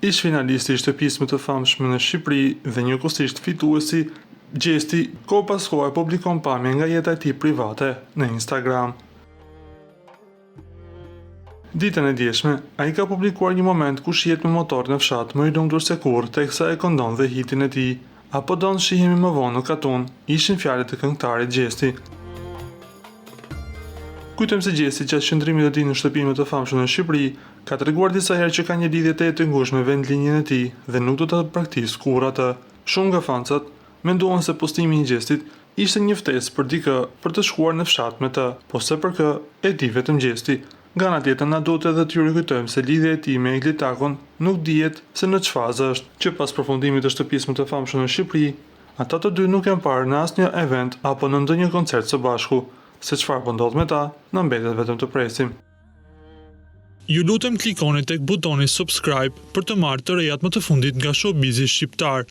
ish finalisti i shtëpisë më të famshme në Shqipëri dhe njëkohësisht fituesi, Gjesti kohë pas kohe publikon pamje nga jeta e tij private në Instagram. Ditën e djeshme, ai ka publikuar një moment ku shihet me motor në fshat më i lumtur se kurrë teksa e këndon dhe hitin e tij, apo do të shihemi më vonë në katun, ishin fjalët e këngëtarit Gjesti. Kujtojmë se Gjesti gjatë qëndrimit të tij në shtëpinë më të famshme në Shqipëri, ka treguar disa herë që ka një lidhje të ngushtë me vendlinjën e tij dhe nuk do ta praktikojë kurrë atë. Shumë nga fancat menduan se postimi i Gjestit ishte një ftesë për dikë për të shkuar në fshat me të, po se për kë e di vetëm Gjesti. Nga ana tjetër na duhet edhe t'ju rikujtojmë se lidhja e tij me Eglitakon nuk dihet se në ç'fazë është, që pas përfundimit të shtëpisë më të famshme në Shqipëri, ata të dy nuk janë parë në asnjë event apo në ndonjë koncert së bashku. Se çfarë po ndodh me ta, na mbetet vetëm të presim. Ju lutem klikoni tek butoni subscribe për të marrë të rejat më të fundit nga showbizi shqiptar.